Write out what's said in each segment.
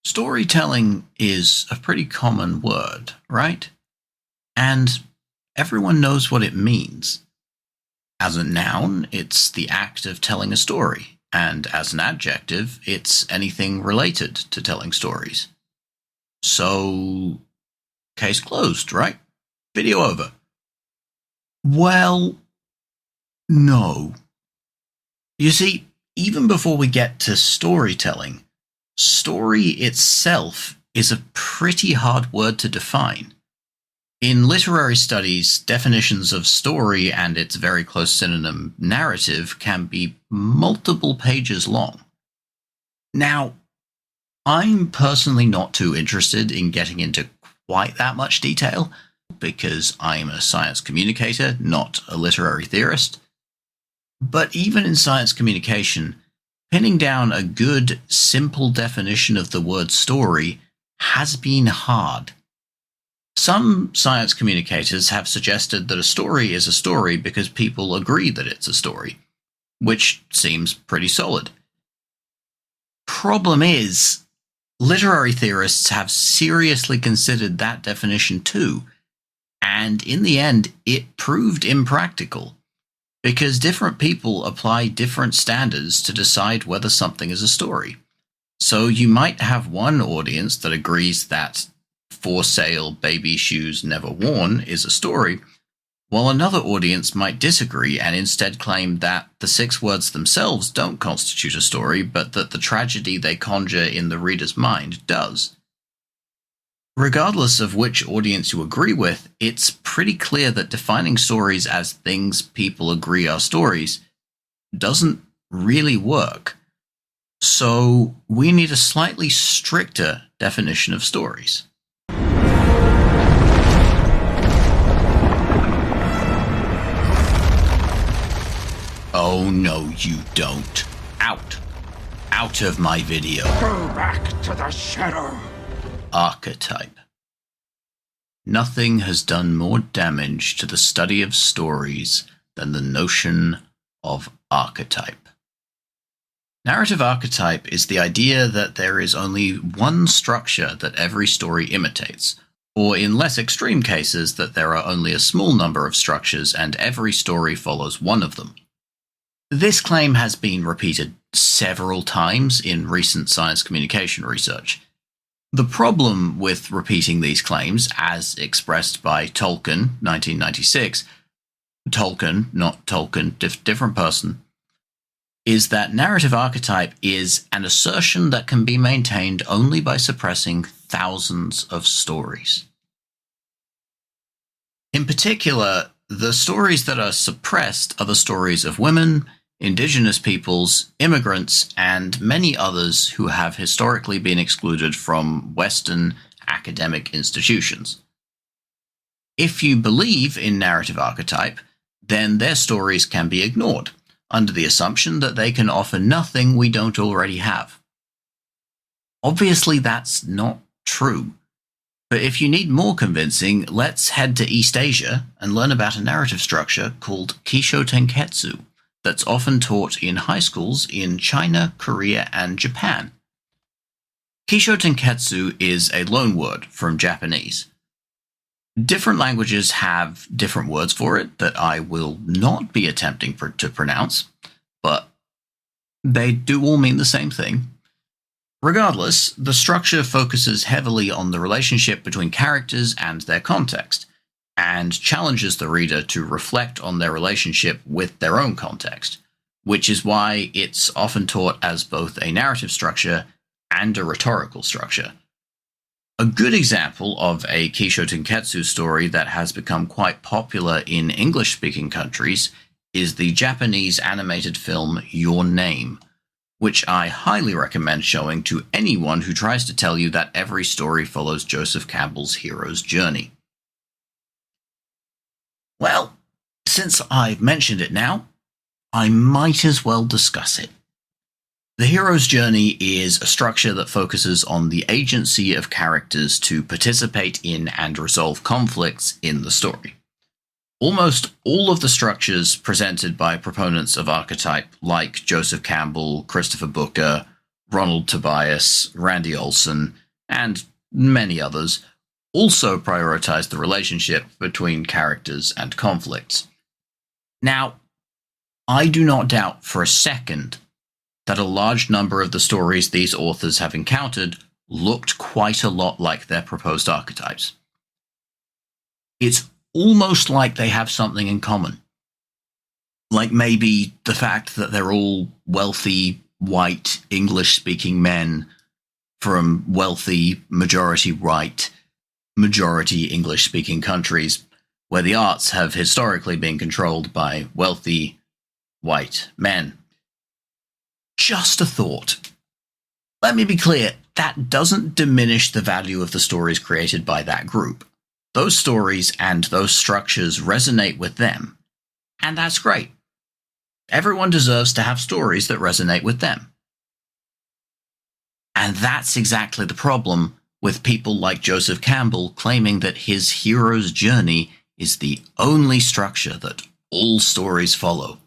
Storytelling is a pretty common word, right? And everyone knows what it means. As a noun, it's the act of telling a story, and as an adjective, it's anything related to telling stories. So, case closed, right? Video over. Well, no. You see, even before we get to storytelling, story itself is a pretty hard word to define. In literary studies, definitions of story and its very close synonym narrative can be multiple pages long. Now, I'm personally not too interested in getting into quite that much detail because I'm a science communicator, not a literary theorist. But even in science communication, pinning down a good, simple definition of the word story has been hard. Some science communicators have suggested that a story is a story because people agree that it's a story, which seems pretty solid. Problem is, literary theorists have seriously considered that definition too, and in the end, it proved impractical, because different people apply different standards to decide whether something is a story. So you might have one audience that agrees that for sale baby shoes never worn is a story, while another audience might disagree and instead claim that the 6 words themselves don't constitute a story, but that the tragedy they conjure in the reader's mind does. Regardless of which audience you agree with, it's pretty clear that defining stories as things people agree are stories doesn't really work. So we need a slightly stricter definition of stories. Oh no, you don't. Out. Out of my video. Go back to the shadow. Archetype. Nothing has done more damage to the study of stories than the notion of archetype. Narrative archetype is the idea that there is only one structure that every story imitates, or in less extreme cases that there are only a small number of structures and every story follows one of them. This claim has been repeated several times in recent science communication research. The problem with repeating these claims, as expressed by Tolkien, 1996, Tolkien, not Tolkien, different person, is that narrative archetype is an assertion that can be maintained only by suppressing thousands of stories. In particular, the stories that are suppressed are the stories of women, indigenous peoples, immigrants, and many others who have historically been excluded from Western academic institutions. If you believe in narrative archetype, then their stories can be ignored, under the assumption that they can offer nothing we don't already have. Obviously, that's not true. But if you need more convincing, let's head to East Asia and learn about a narrative structure called Kisho Tenketsu that's often taught in high schools in China, Korea, and Japan. Kisho Tenketsu is a loanword from Japanese. Different languages have different words for it that I will not be attempting to pronounce, but they do all mean the same thing. Regardless, the structure focuses heavily on the relationship between characters and their context, and challenges the reader to reflect on their relationship with their own context, which is why it's often taught as both a narrative structure and a rhetorical structure. A good example of a Kisho Tenketsu story that has become quite popular in English-speaking countries is the Japanese animated film Your Name, which I highly recommend showing to anyone who tries to tell you that every story follows Joseph Campbell's hero's journey. Well, since I've mentioned it now, I might as well discuss it. The hero's journey is a structure that focuses on the agency of characters to participate in and resolve conflicts in the story. Almost all of the structures presented by proponents of archetype, like Joseph Campbell, Christopher Booker, Ronald Tobias, Randy Olson, and many others also prioritize the relationship between characters and conflicts. Now, I do not doubt for a second that a large number of the stories these authors have encountered looked quite a lot like their proposed archetypes. It's almost like they have something in common. Like maybe the fact that they're all wealthy, white, English-speaking men from wealthy, majority white, majority English-speaking countries where the arts have historically been controlled by wealthy, white men. Just a thought. Let me be clear, that doesn't diminish the value of the stories created by that group. Those stories and those structures resonate with them, and that's great. Everyone deserves to have stories that resonate with them. And that's exactly the problem with people like Joseph Campbell claiming that his hero's journey is the only structure that all stories follow.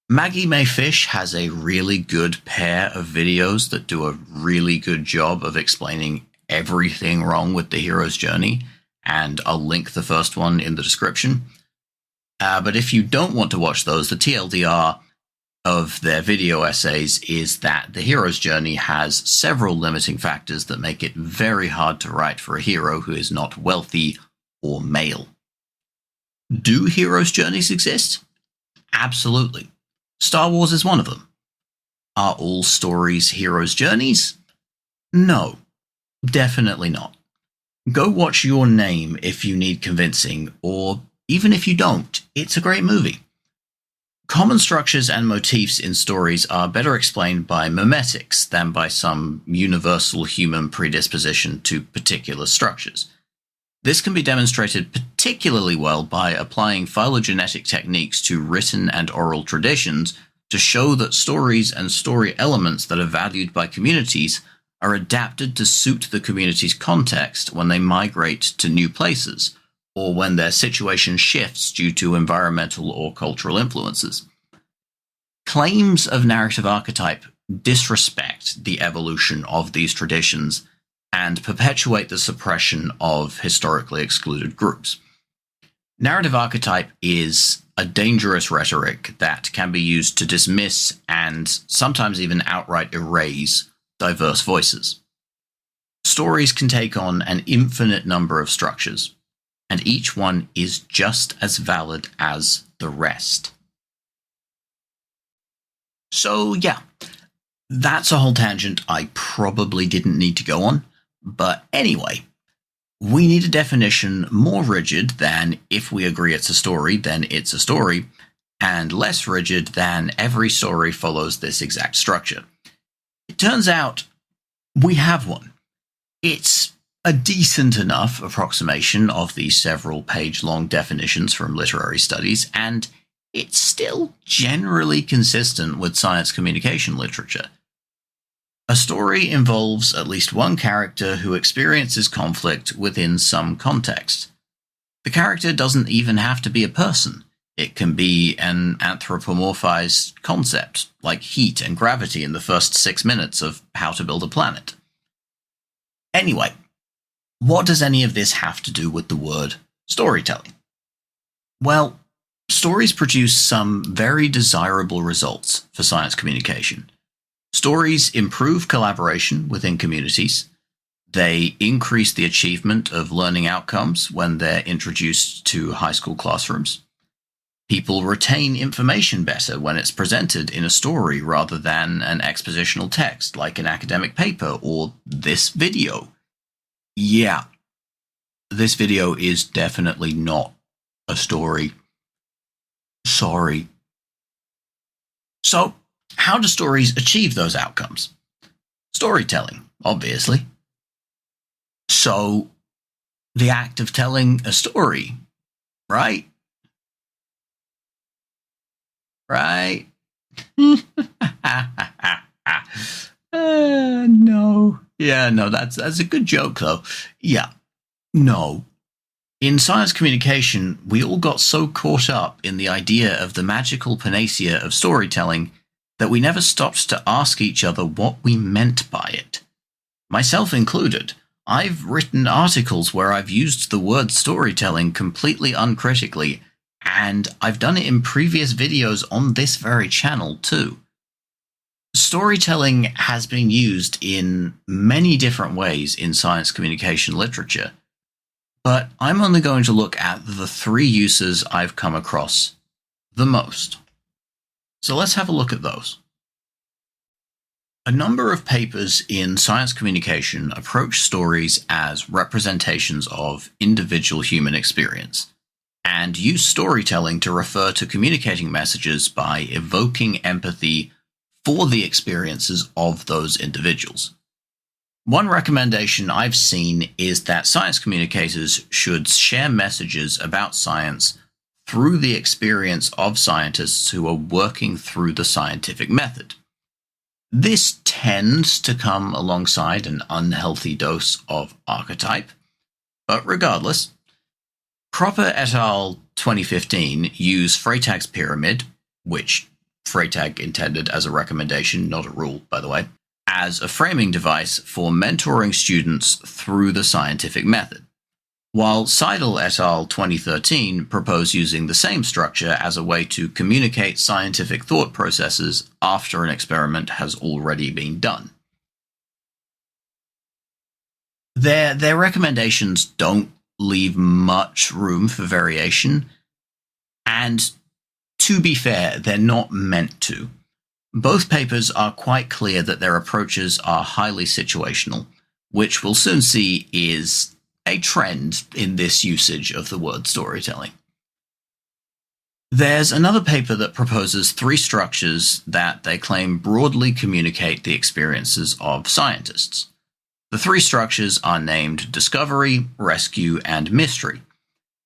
Maggie Mae Fish has a really good pair of videos that do a really good job of explaining everything wrong with the hero's journey, and I'll link the first one in the description. But if you don't want to watch those, the TLDR of their video essays is that the hero's journey has several limiting factors that make it very hard to write for a hero who is not wealthy or male. Do hero's journeys exist? Absolutely. Star Wars is one of them. Are all stories hero's journeys? No, definitely not. Go watch Your Name if you need convincing, or even if you don't, it's a great movie. Common structures and motifs in stories are better explained by memetics than by some universal human predisposition to particular structures. This can be demonstrated particularly well by applying phylogenetic techniques to written and oral traditions to show that stories and story elements that are valued by communities are adapted to suit the community's context when they migrate to new places, or when their situation shifts due to environmental or cultural influences. Claims of narrative archetype disrespect the evolution of these traditions and perpetuate the suppression of historically excluded groups. Narrative archetype is a dangerous rhetoric that can be used to dismiss and sometimes even outright erase diverse voices. Stories can take on an infinite number of structures, and each one is just as valid as the rest. So yeah, that's a whole tangent I probably didn't need to go on. But anyway, we need a definition more rigid than if we agree it's a story, then it's a story, and less rigid than every story follows this exact structure. It turns out we have one. It's a decent enough approximation of the several page-long definitions from literary studies, and it's still generally consistent with science communication literature. A story involves at least one character who experiences conflict within some context. The character doesn't even have to be a person. It can be an anthropomorphized concept, like heat and gravity in the first 6 minutes of How to Build a Planet. Anyway, what does any of this have to do with the word storytelling? Well, stories produce some very desirable results for science communication. Stories improve collaboration within communities. They increase the achievement of learning outcomes when they're introduced to high school classrooms. People retain information better when it's presented in a story rather than an expositional text like an academic paper or this video. Yeah, this video is definitely not a story. Sorry. So, how do stories achieve those outcomes? Storytelling, obviously. So, the act of telling a story, right? Right? No. Yeah, no, that's a good joke, though. Yeah, no. In science communication, we all got so caught up in the idea of the magical panacea of storytelling that we never stopped to ask each other what we meant by it. Myself included, I've written articles where I've used the word storytelling completely uncritically, and I've done it in previous videos on this very channel too. Storytelling has been used in many different ways in science communication literature, but I'm only going to look at the 3 uses I've come across the most. So let's have a look at those. A number of papers in science communication approach stories as representations of individual human experience, and use storytelling to refer to communicating messages by evoking empathy for the experiences of those individuals. One recommendation I've seen is that science communicators should share messages about science through the experience of scientists who are working through the scientific method. This tends to come alongside an unhealthy dose of archetype, but regardless, Cropper et al. 2015 use Freytag's pyramid, which Freytag intended as a recommendation, not a rule, by the way, as a framing device for mentoring students through the scientific method, while Seidel et al. 2013 propose using the same structure as a way to communicate scientific thought processes after an experiment has already been done. Their recommendations don't leave much room for variation, and to be fair, they're not meant to. Both papers are quite clear that their approaches are highly situational, which we'll soon see is a trend in this usage of the word storytelling. There's another paper that proposes 3 structures that they claim broadly communicate the experiences of scientists. The 3 structures are named Discovery, Rescue, and Mystery,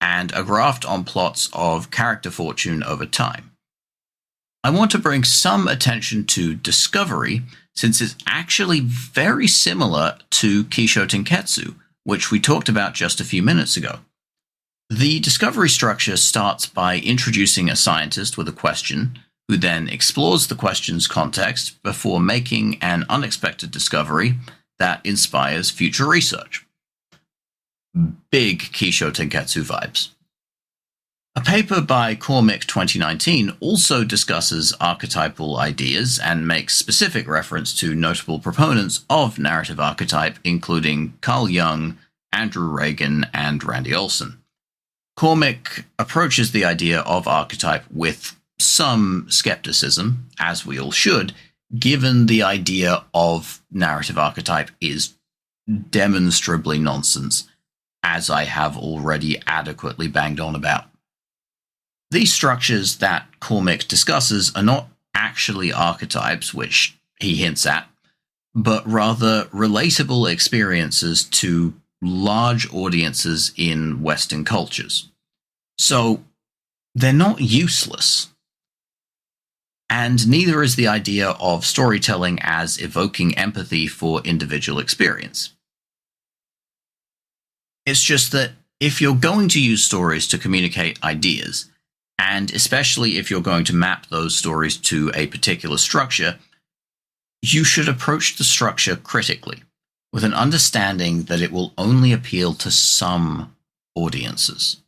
and are graphed on plots of character fortune over time. I want to bring some attention to Discovery, since it's actually very similar to Kisho Tenketsu, which we talked about just a few minutes ago. The discovery structure starts by introducing a scientist with a question, who then explores the question's context before making an unexpected discovery that inspires future research. Big Kisho Tenketsu vibes. A paper by Cormick 2019 also discusses archetypal ideas and makes specific reference to notable proponents of narrative archetype, including Carl Jung, Andrew Reagan, and Randy Olson. Cormick approaches the idea of archetype with some skepticism, as we all should, given the idea of narrative archetype is demonstrably nonsense, as I have already adequately banged on about. These structures that Cormick discusses are not actually archetypes, which he hints at, but rather relatable experiences to large audiences in Western cultures. So they're not useless. And neither is the idea of storytelling as evoking empathy for individual experience. It's just that if you're going to use stories to communicate ideas, and especially if you're going to map those stories to a particular structure, you should approach the structure critically, with an understanding that it will only appeal to some audiences.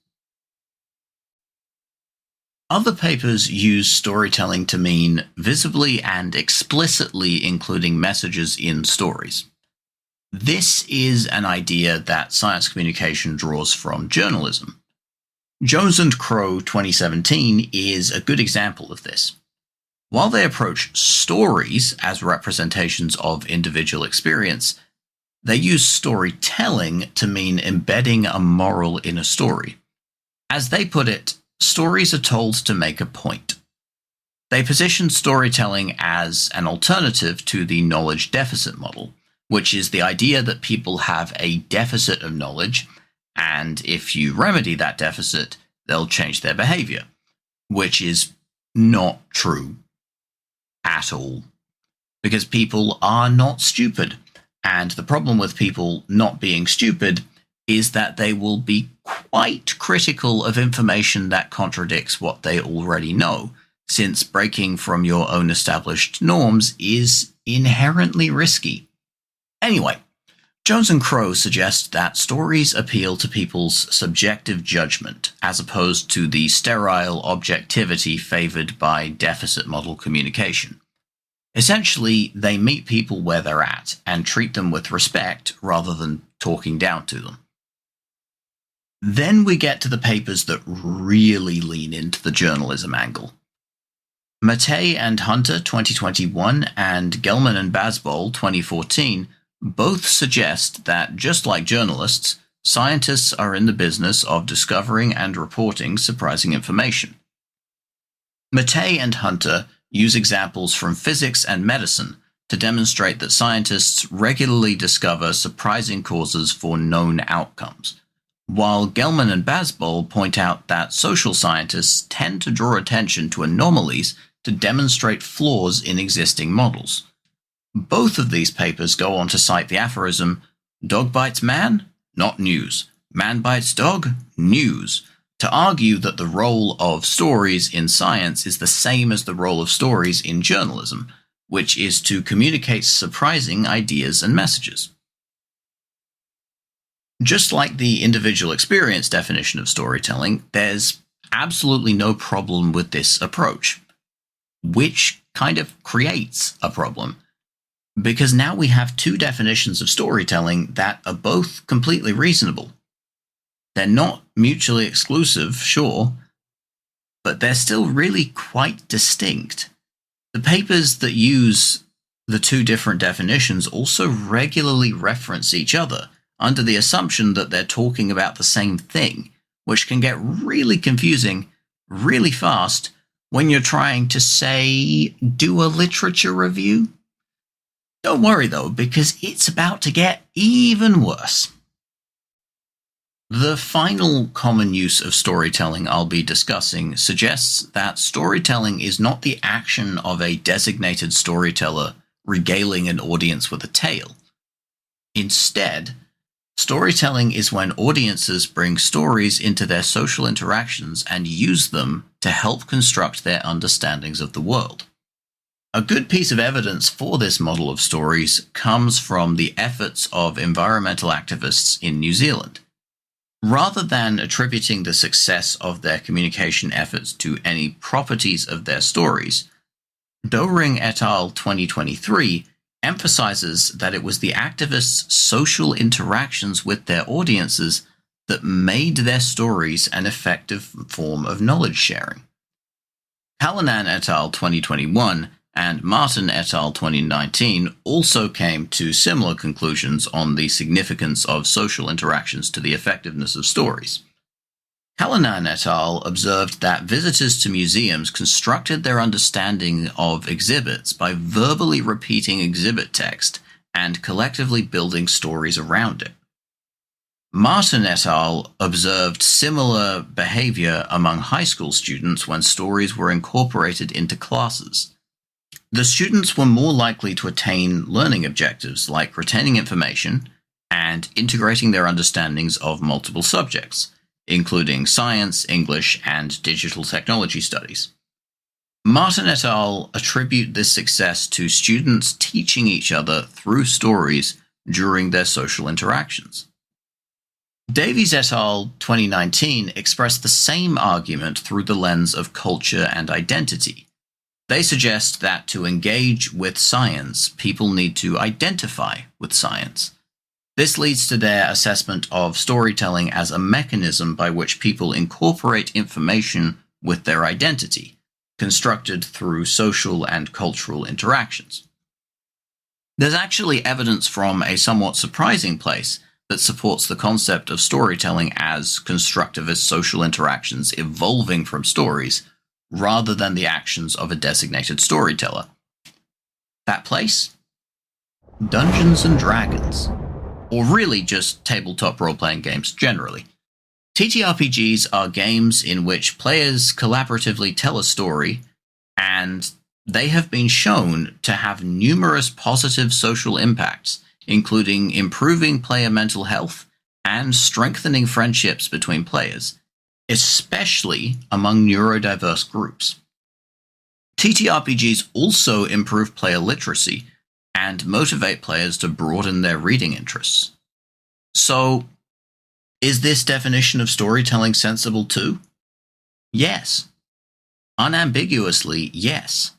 Other papers use storytelling to mean visibly and explicitly including messages in stories. This is an idea that science communication draws from journalism. Jones and Crow 2017 is a good example of this. While they approach stories as representations of individual experience, they use storytelling to mean embedding a moral in a story. As they put it, stories are told to make a point. They position storytelling as an alternative to the knowledge deficit model, which is the idea that people have a deficit of knowledge, and if you remedy that deficit, they'll change their behavior, which is not true at all, because people are not stupid. And the problem with people not being stupid is that they will be quite critical of information that contradicts what they already know, since breaking from your own established norms is inherently risky. Anyway, Jones and Crow suggest that stories appeal to people's subjective judgment, as opposed to the sterile objectivity favored by deficit model communication. Essentially, they meet people where they're at and treat them with respect rather than talking down to them. Then we get to the papers that really lean into the journalism angle. Matei and Hunter 2021 and Gelman and Bazbol 2014 both suggest that, just like journalists, scientists are in the business of discovering and reporting surprising information. Matei and Hunter use examples from physics and medicine to demonstrate that scientists regularly discover surprising causes for known outcomes, while Gelman and Bazbol point out that social scientists tend to draw attention to anomalies to demonstrate flaws in existing models. Both of these papers go on to cite the aphorism, "Dog bites man? Not news. Man bites dog? News," to argue that the role of stories in science is the same as the role of stories in journalism, which is to communicate surprising ideas and messages. Just like the individual experience definition of storytelling, there's absolutely no problem with this approach, which kind of creates a problem. Because now we have two definitions of storytelling that are both completely reasonable. They're not mutually exclusive, sure, but they're still really quite distinct. The papers that use the two different definitions also regularly reference each other under the assumption that they're talking about the same thing, which can get really confusing really fast when you're trying to, say, do a literature review. Don't worry though, because it's about to get even worse. The final common use of storytelling I'll be discussing suggests that storytelling is not the action of a designated storyteller regaling an audience with a tale. Instead, storytelling is when audiences bring stories into their social interactions and use them to help construct their understandings of the world. A good piece of evidence for this model of stories comes from the efforts of environmental activists in New Zealand. Rather than attributing the success of their communication efforts to any properties of their stories, Doering et al. 2023 emphasizes that it was the activists' social interactions with their audiences that made their stories an effective form of knowledge sharing. Callanan et al. 2021 and Martin et al. 2019 also came to similar conclusions on the significance of social interactions to the effectiveness of stories. Callanan et al. Observed that visitors to museums constructed their understanding of exhibits by verbally repeating exhibit text and collectively building stories around it. Martin et al. Observed similar behavior among high school students when stories were incorporated into classes. The students were more likely to attain learning objectives like retaining information and integrating their understandings of multiple subjects, including science, English, and digital technology studies. Martin et al. Attribute this success to students teaching each other through stories during their social interactions. Davies et al. 2019 expressed the same argument through the lens of culture and identity. They suggest that to engage with science, people need to identify with science. This leads to their assessment of storytelling as a mechanism by which people incorporate information with their identity, constructed through social and cultural interactions. There's actually evidence from a somewhat surprising place that supports the concept of storytelling as constructivist social interactions evolving from stories, rather than the actions of a designated storyteller. That place? Dungeons and Dragons. Or really just tabletop role-playing games generally. TTRPGs are games in which players collaboratively tell a story, and they have been shown to have numerous positive social impacts, including improving player mental health and strengthening friendships between players, especially among neurodiverse groups. TTRPGs also improve player literacy and motivate players to broaden their reading interests. So, is this definition of storytelling sensible too? Yes. Unambiguously, yes.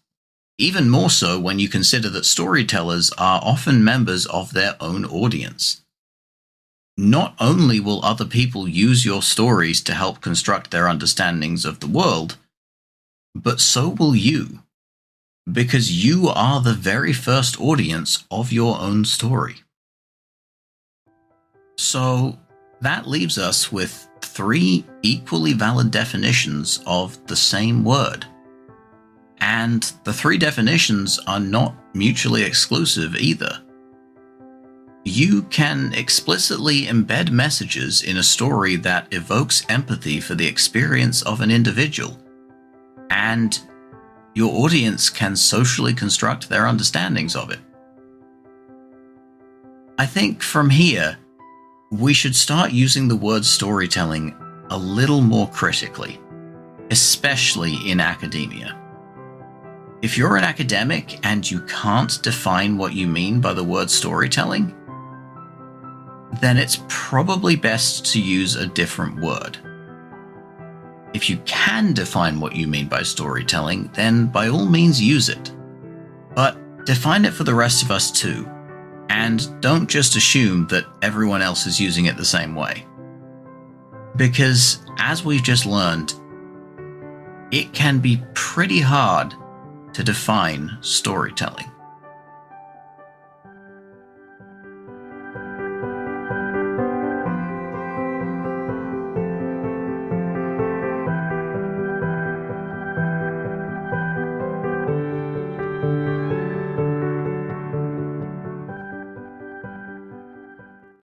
Even more so when you consider that storytellers are often members of their own audience. Not only will other people use your stories to help construct their understandings of the world, but so will you, because you are the very first audience of your own story. So that leaves us with 3 equally valid definitions of the same word. And the 3 definitions are not mutually exclusive either. You can explicitly embed messages in a story that evokes empathy for the experience of an individual, and your audience can socially construct their understandings of it. I think from here, we should start using the word storytelling a little more critically, especially in academia. If you're an academic and you can't define what you mean by the word storytelling, then it's probably best to use a different word. If you can define what you mean by storytelling, then by all means use it. But define it for the rest of us too, and don't just assume that everyone else is using it the same way. Because, as we've just learned, it can be pretty hard to define storytelling.